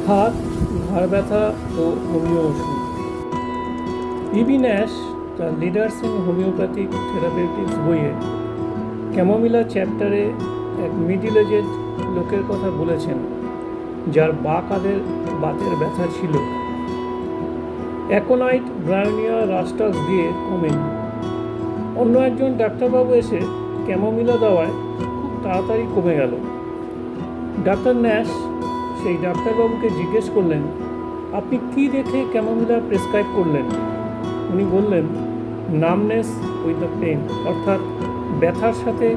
হাত, ঘাড় ব্যথা ও হোমিও ওষুধ। ইবি ন্যাশ তার লিডার্স ইন হোমিওপ্যাথিক থেরাপিউটিক্স বইয়ে ক্যামোমিলা চ্যাপ্টারে এক মিডল এজেড লোকের কথা বলেছেন যার কাঁধের বাতের ব্যথা ছিল। অ্যাকোনাইট, ব্রায়োনিয়া, রাস্টাক্স দিয়ে কমেনি। অন্য একজন ডাক্তারবাবু এসে ক্যামোমিলা দেওয়ায় খুব তাড়াতাড়ি কমে গেল। ডাক্তার ন্যাশ সেই ডাক্তারবাবুকে জিজ্ঞেস করলেন, আপনি কি দেখে ক্যামোমিলা প্রেসক্রাইব করলেন? উনি বললেন, নামনেস উইথ দ্য পেন, অর্থাৎ ব্যথার সাথে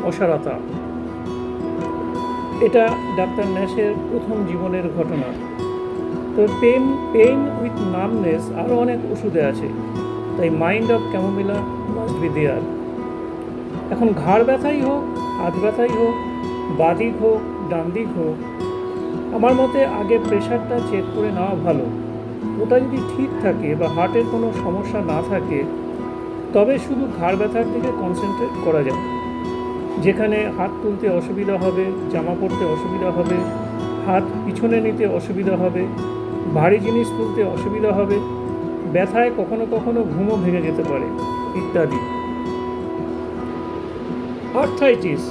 অসাড়তা। এটা ডাক্তার ন্যাশের প্রথম জীবনের ঘটনা। তো পেইন উইথ নামনেস আরও অনেক ওষুধে আছে, তাই mind of chamomilla must be there. এখন ঘাড় ব্যথাই হোক, হাত ব্যথাই হোক, বাঁ দিক হোক, ডান দিক হোক, আমার মতে আগে প্রেশারটা চেক করে নেওয়া ভালো। ওটা যদি ঠিক থাকে বা হার্টের কোনো সমস্যা না থাকে, তবে শুধু ঘাড় ব্যথার দিকে কনসেন্ট্রেট করা যায়। যেখানে হাত তুলতে অসুবিধা হবে, জামা পরতে অসুবিধা হবে, হাত পিছনে নিতে অসুবিধা হবে, ভারী জিনিস তুলতে অসুবিধা হবে, ব্যথায় কখনো কখনো ঘুমও ভেঙে যেতে পারে, ইত্যাদি। আর্থ্রাইটিস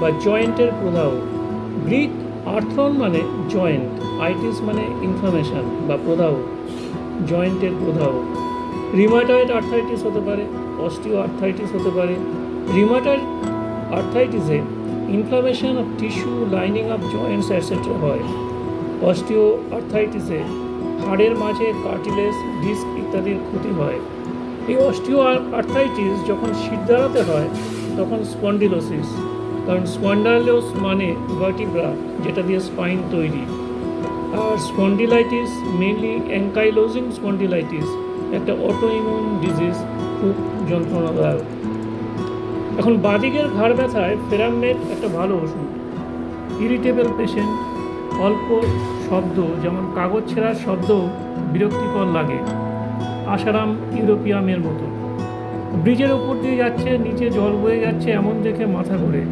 বা জয়েন্টের প্রদাহ। গ্রিক আর্থ্রন মানে জয়েন্ট, আইটিস মানে ইনফ্লামেশন বা প্রদাহ, জয়েন্টের প্রদাহ। রিমাটয়েড আর্থ্রাইটিস হতে পারে, অস্টিও আর্থ্রাইটিস হতে পারে। রিমাটয়েড আর্থ্রাইটিসে inflammation of tissue, lining of joints etcetera হয়। অস্টিও আর্থ্রাইটিসে হাড়ের মাঝে কার্টিলেজ, ডিস্ক ইত্যাদির ক্ষতি হয়। এই অস্টিও আর্থ্রাইটিস যখন শিরদাঁড়াতে হয় তখন স্পন্ডিলোসিস, কারণ স্পন্ডাইলোস মানে ভার্টিব্রা, যেটা দিয়ে স্পাইন তৈরি। আর স্পন্ডিলাইটিস মেনলি অ্যাঙ্কাইলোজিং স্পন্ডিলাইটিস, একটা অটোইমিউন ডিজিজ, খুব যন্ত্রণাদায়ক। এখন বাঁদিকের ঘাড় ব্যথায় ফেরামনেট একটা ভালো ওষুধ। ইরিটেবল পেশেন্ট, অল্প শব্দ যেমন কাগজ ছেঁড়ার শব্দ বিরক্তিকর লাগে, আসারাম ইউরোপিয়ামের মতো। ব্রিজের উপর দিয়ে যাচ্ছে, নিচে জল বয়ে যাচ্ছে এমন দেখে মাথা ঘোরে।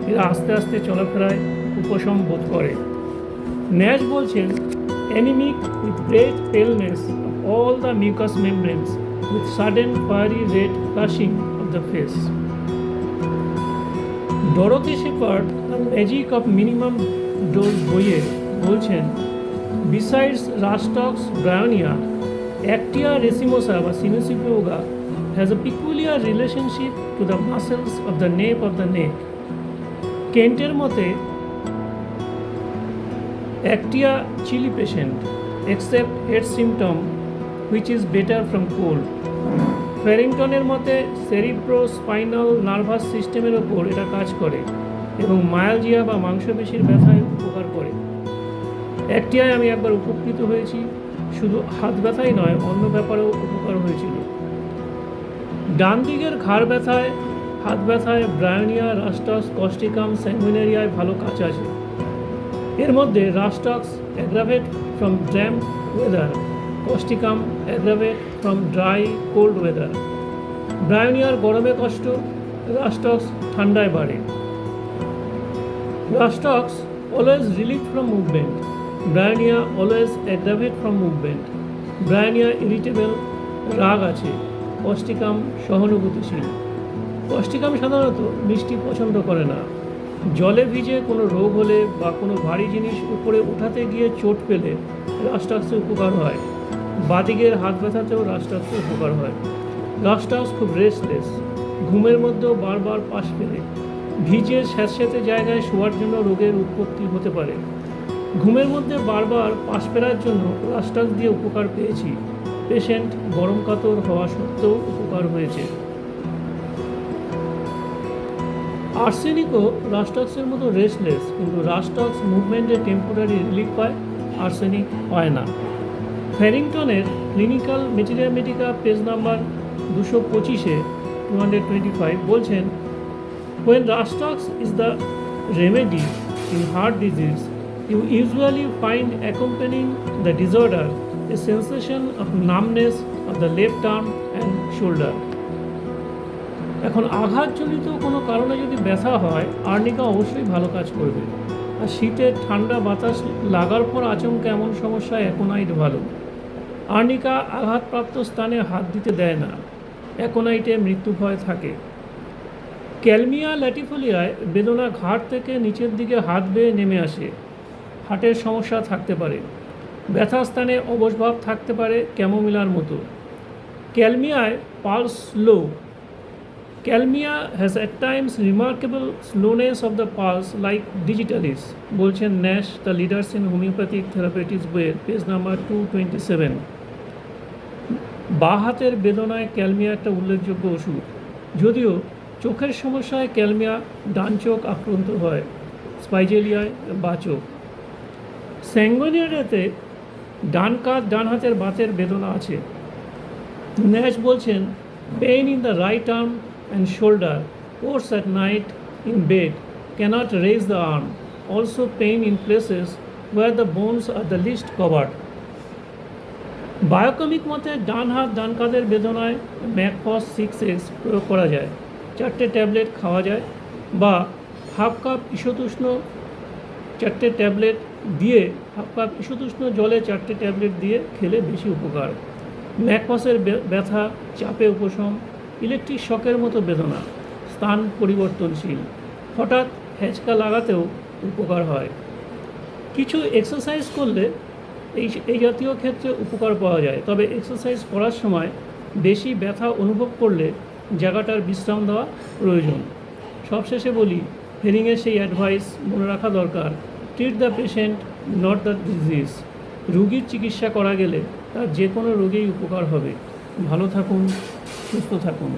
এরা আস্তে আস্তে চলাফেরায় উপশম বোধ করে। ন্যাশ বলছেন, anaemic with great paleness of all the mucous membranes with sudden fiery red flushing of the face. Dorothy Shepherd the magic of minimum dose বইয়ে বলছেন, বিসাইডস রাস্টক্স, ব্রায়োনিয়া, অ্যাক্টিয়া রেসিমোসা বা সিনোসিপিওগা has a peculiar relationship to the muscles of the nape of the neck. কেন্টের মতে, Actaea chilly patient except head symptom which is better from cold. ফ্যারিংটনের মতে cerebrospinal nervous সিস্টেমের ওপর এটা কাজ করে এবং মায়ালজিয়া বা মাংসপেশির ব্যথায় উপকার করে। অ্যাক্টিয়ায় আমি একবার উপকৃত হয়েছি, শুধু হাত ব্যথাই নয়, অন্য ব্যাপারেও উপকার হয়েছিল। ডান দিকের ঘাড় ব্যথায়, হাত ব্যথায় ব্রায়োনিয়া, রাস্টক্স, কস্টিকাম, স্যাঙ্গুইনেরিয়ায় ভালো কাজ আছে। এর মধ্যে Rhus tox aggravate from damp weather, causticum aggravate from dry cold weather. ব্রায়োনিয়ার গরমে কষ্ট, রাস্টক্স ঠান্ডায় বাড়ে। Rhus tox always relieve from movement, Bryonia always aggravate from movement. Bryonia irritable, রাগ আছে, কস্টিকাম সহানুভূতিশীল। কস্টিকাম সাধারণত মিষ্টি পছন্দ করে না। জলে ভিজে কোনো রোগ হলে বা কোনো ভারী জিনিস উপরে উঠাতে গিয়ে চোট পেলে রাস্টাক্সে উপকার হয়। বাদিকের হাত ব্যথাতেও রাস্টাক্সে উপকার হয়। রাস্টাক্স খুব রেস্টলেস, ঘুমের মধ্যেও বারবার পাশ ফেলে। ভিজে স্যাঁতস্যাঁতে জায়গায় শোয়ার জন্য রোগের উৎপত্তি হতে পারে। ঘুমের মধ্যে বারবার পাশ ফেরার জন্য রাস্টাক্স দিয়ে উপকার পেয়েছি। পেশেন্ট গরম কাতর হওয়া সত্ত্বেও উপকার হয়েছে। আর্সেনিকও রাস্টক্সের মতো রেস্টলেস, কিন্তু রাস্টক্স মুভমেন্টে টেম্পোরারি রিলিফ পায়, আর্সেনিক হয় না। ফ্যারিংটনের clinical materia medica page number 225-এ 225 বলছেন, when Rastox is the remedy in heart disease, you usually find accompanying the disorder a sensation of numbness of the left arm and shoulder. এখন আঘাতজনিত কোনো কারণে যদি ব্যথা হয়, আর্নিকা অবশ্যই ভালো কাজ করবে। আর শীতে ঠান্ডা বাতাস লাগার পর আচমকা এমন সমস্যায় অ্যাকোনাইট ভালো। আর্নিকা আঘাতপ্রাপ্ত স্থানে হাত দিতে দেয় না, অ্যাকোনাইটে মৃত্যু ভয় থাকে। ক্যালমিয়া ল্যাটিফোলিয়ায় বেদনা ঘাড় থেকে নিচের দিকে হাত বেয়ে নেমে আসে, হার্টের সমস্যা থাকতে পারে, ব্যথা স্থানে অবসভাব থাকতে পারে ক্যামোমিলার মতো। ক্যালমিয়ায় pulse slow. Kalmia has at times remarkable slowness of the pulse like digitalis, বলছেন Nash the leaders in homoeopathic therapeutics বইয়ের পেজ নাম্বার 227। বাঁ হাতের বেদনায় ক্যালমিয়া একটা উল্লেখযোগ্য ওষুধ, যদিও চোখের সমস্যায় ক্যালমিয়া ডান চোখ আক্রান্ত হয়, স্পাইজেলিয়ায় বা চোখ। স্যাঙ্গুইনিয়াতে ডান কাঁধ ডান হাতের বাতের বেদনা আছে। ন্যাশ বলছেন pain in the right arm and shoulder, worse at night in bed, cannot raise the arm, also pain in places where the bones are the least covered. Biochemic মতে ডান হাত ডান কাঁধের বেদনায় ম্যাকফস 6X প্রয়োগ করা যায়, 4টে ট্যাবলেট খাওয়া যায়, বা হাফ কাপ ঈষতুষ্ণ 4টে ট্যাবলেট দিয়ে হাফ কাপ ঈষতুষ্ণ জলে 4টে ট্যাবলেট দিয়ে খেলে বেশি উপকার। ম্যাকফসের ব্যথা, চাপে উপশম, ইলেকট্রিক শকের মতো বেদনা, স্থান পরিবর্তনশীল, হঠাৎ হ্যাঁচকা লাগাতেও উপকার হয়। কিছু এক্সারসাইজ করলে এই জাতীয় ক্ষেত্রে উপকার পাওয়া যায়, তবে এক্সারসাইজ করার সময় বেশি ব্যথা অনুভব করলে জায়গাটার বিশ্রাম দেওয়া প্রয়োজন। সবশেষে বলি, হেরিংয়ের সেই অ্যাডভাইস মনে রাখা দরকার, treat the patient not the disease. রুগীর চিকিৎসা করা গেলে তার যে কোনো রোগেই উপকার হবে। ভালো থাকুন, সুস্থ থাকুন।